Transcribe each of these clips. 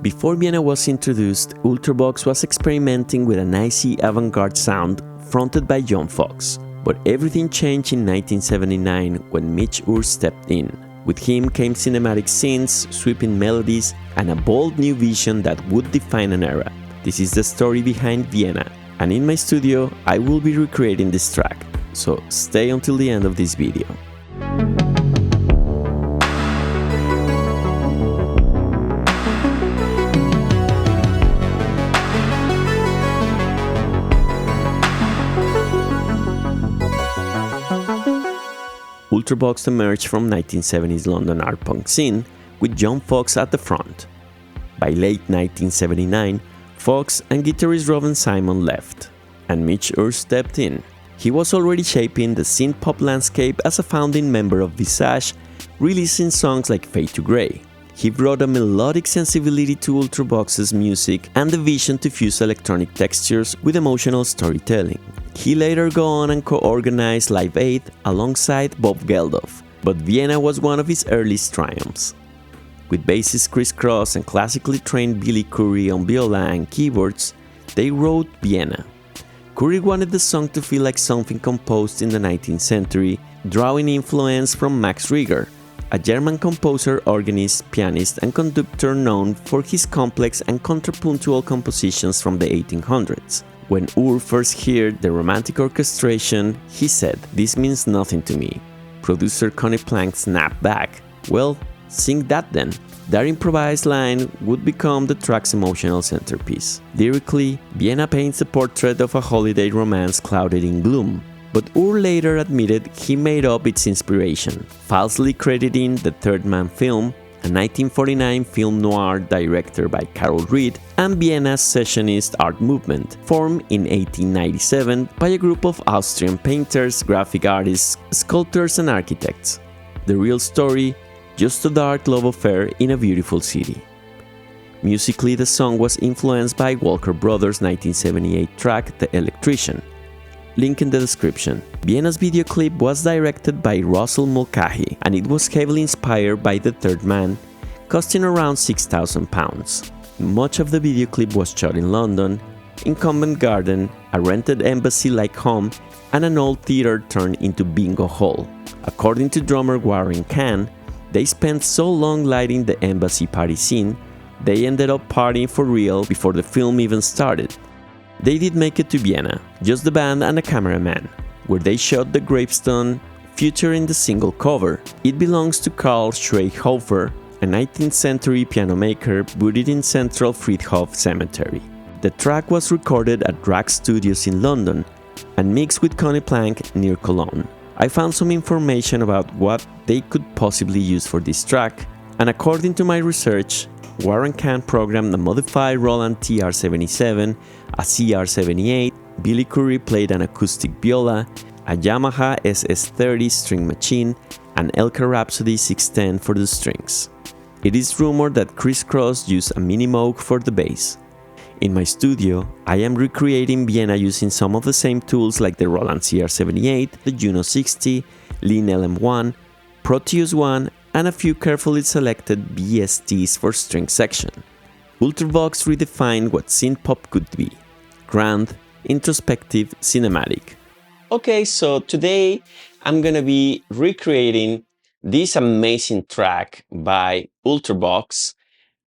Before Vienna was introduced, Ultravox was experimenting with an icy avant-garde sound fronted by John Foxx. But everything changed in 1979 when Midge Ure stepped in. With him came cinematic synths, sweeping melodies, and a bold new vision that would define an era. This is the story behind Vienna, and in my studio I will be recreating this track, so stay until the end of this video. Ultravox emerged from 1970s London art punk scene, with John Foxx at the front. By late 1979, Foxx and guitarist Roland Simon left, and Midge Ure stepped in. He was already shaping the synthpop landscape as a founding member of Visage, releasing songs like Fade to Grey. He brought a melodic sensibility to Ultravox's music and the vision to fuse electronic textures with emotional storytelling. He later go on and co-organized Live Aid alongside Bob Geldof, but Vienna was one of his earliest triumphs. With bassist Chris Cross and classically trained Billy Currie on viola and keyboards, they wrote Vienna. Currie wanted the song to feel like something composed in the 19th century, drawing influence from Max Reger, a German composer, organist, pianist, and conductor known for his complex and contrapuntal compositions from the 1800s. When Ure first heard the romantic orchestration, he said, "This means nothing to me." Producer Connie Plank snapped back, "Well, sing that then." That improvised line would become the track's emotional centerpiece. Lyrically, Vienna paints a portrait of a holiday romance clouded in gloom, but Ure later admitted he made up its inspiration, falsely crediting the Third Man film, a 1949 film noir directed by Carol Reed, and Vienna's sessionist art movement, formed in 1897 by a group of Austrian painters, graphic artists, sculptors, and architects. The real story, just a dark love affair in a beautiful city. Musically, the song was influenced by Walker Brothers' 1978 track, The Electrician. Link in the description. Vienna's video clip was directed by Russell Mulcahy, and it was heavily inspired by The Third Man, costing around £6,000. Much of the video clip was shot in London, in Covent Garden, a rented embassy-like home, and an old theatre turned into bingo hall. According to drummer Warren Kahn, they spent so long lighting the embassy party scene, they ended up partying for real before the film even started. They did make it to Vienna, just the band and a cameraman, where they shot the gravestone featuring the single cover. It belongs to Karl Schweighofer, a 19th century piano maker buried in Central Friedhof Cemetery. The track was recorded at Drag Studios in London and mixed with Connie Plank near Cologne. I found some information about what they could possibly use for this track, and according to my research, Warren Kahn programmed a modified Roland CR-77, a CR-78, Billy Currie played an acoustic viola, a Yamaha SS-30 string machine, and Elka Rhapsody 610 for the strings. It is rumored that Chris Cross used a Minimoog for the bass. In my studio, I am recreating Vienna using some of the same tools like the Roland CR-78, the Juno 60, Linn LM-1, Proteus 1, and a few carefully selected VSTs for string section. Ultravox redefined what synthpop could be: grand, introspective, cinematic. Okay, so today I'm gonna be recreating this amazing track by Ultravox,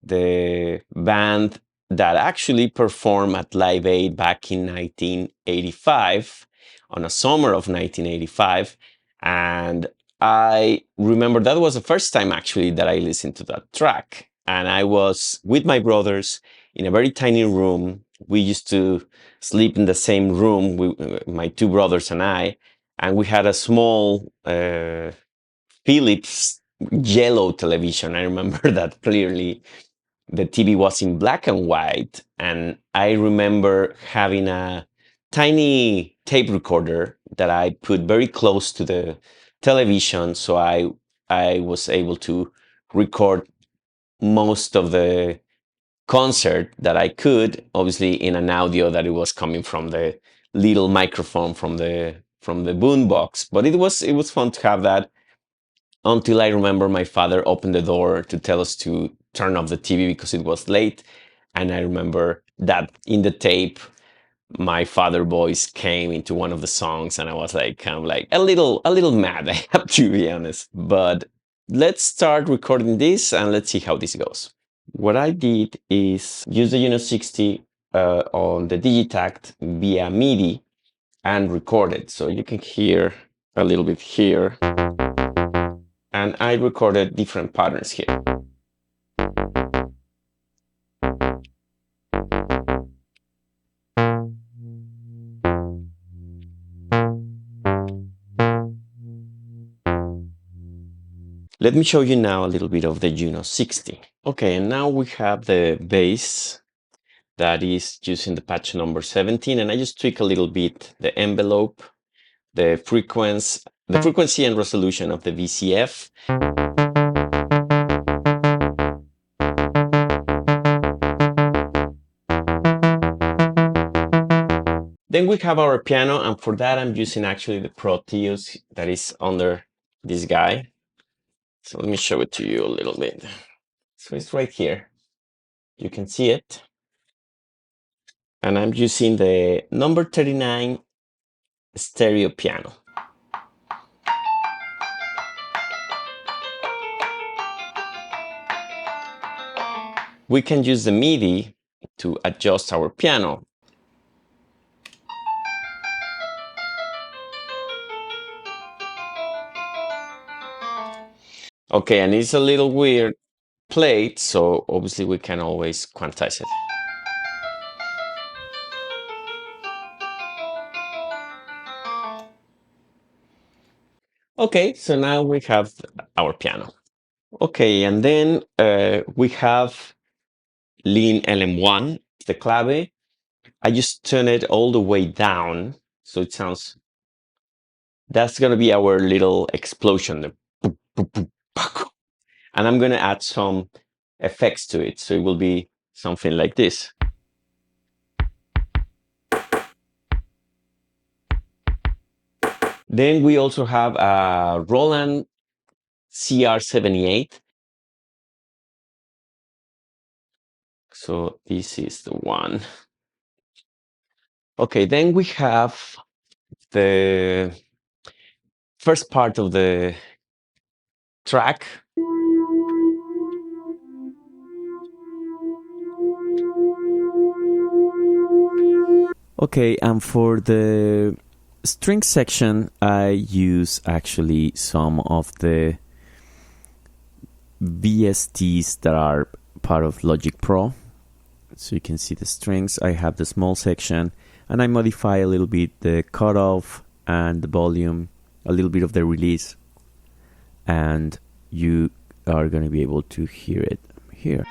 the band that actually performed at Live Aid back in 1985, on a summer of 1985, and I remember that was the first time actually that I listened to that track, and I was with my brothers in a very tiny room. We used to sleep in the same room, my two brothers and I, and we had a small Philips yellow television. I remember that clearly. The TV was in black and white, and I remember having a tiny tape recorder that I put very close to the television, so I was able to record most of the concert that I could, obviously in an audio that it was coming from the little microphone from the boombox. But it was fun to have that, until I remember my father opened the door to tell us to turn off the TV because it was late. And I remember that in the tape, my father voice came into one of the songs, and I was like, kind of like a little mad, I have to be honest. But let's start recording this and let's see how this goes. What I did is use the Juno 60 on the Digitact via MIDI and record it. So you can hear a little bit here. And I recorded different patterns here. Let me show you now a little bit of the Juno 60. Okay, and now we have the bass that is using the patch number 17, and I just tweak a little bit the envelope, the frequency and resolution of the VCF. Then we have our piano, and for that I'm using actually the Proteus that is under this guy. So let me show it to you a little bit. So it's right here. You can see it. And I'm using the number 39 stereo piano. We can use the MIDI to adjust our piano. Okay, and it's a little weird played, so obviously we can always quantize it. Okay, so now we have our piano. Okay, and then we have Linn LM-1, the clave. I just turn it all the way down, so it sounds... That's gonna be our little explosion. And I'm gonna add some effects to it, so it will be something like this. Then we also have a Roland CR-78. So this is the one. Okay, then we have the first part of the track. Okay, and for the string section, I use actually some of the VSTs that are part of Logic Pro. So you can see the strings. I have the small section, and I modify a little bit the cutoff and the volume, a little bit of the release, and you are going to be able to hear it here.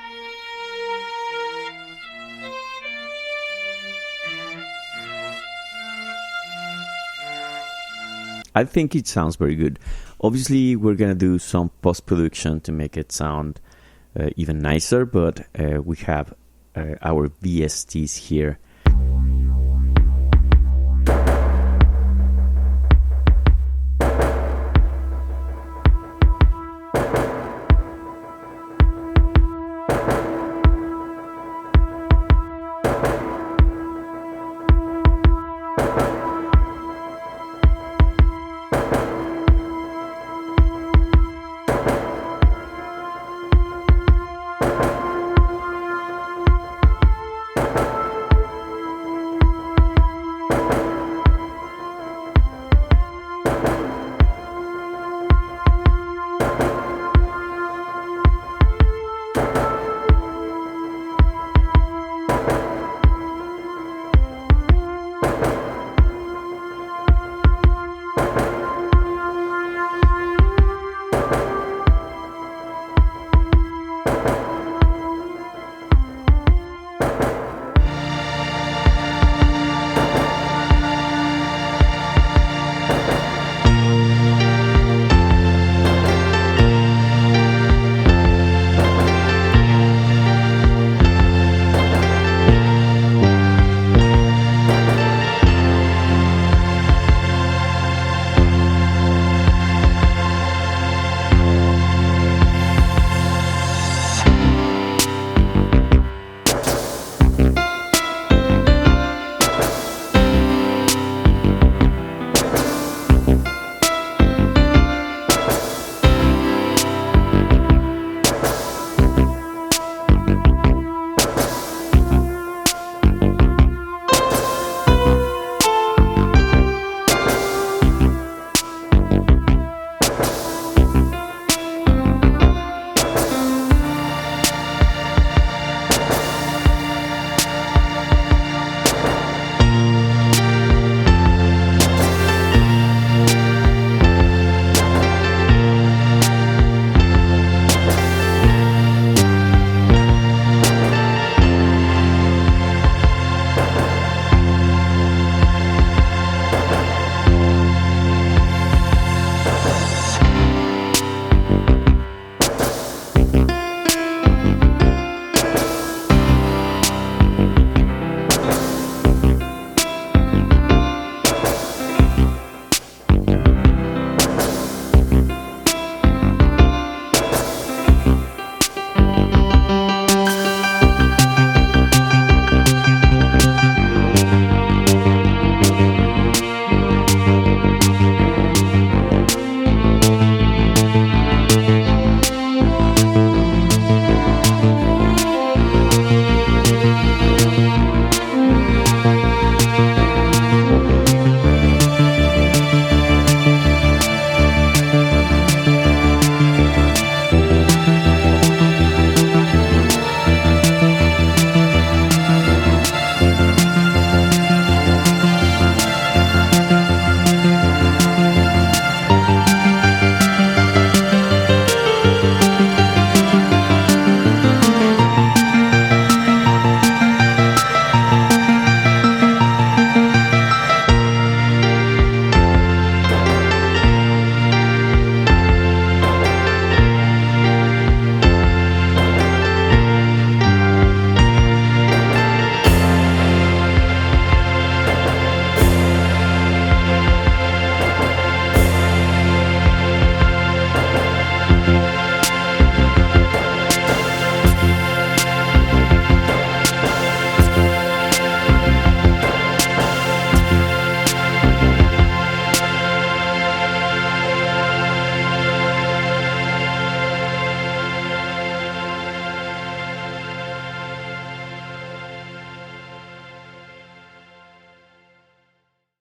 I think it sounds very good. Obviously, we're going to do some post-production to make it sound even nicer, but we have our VSTs here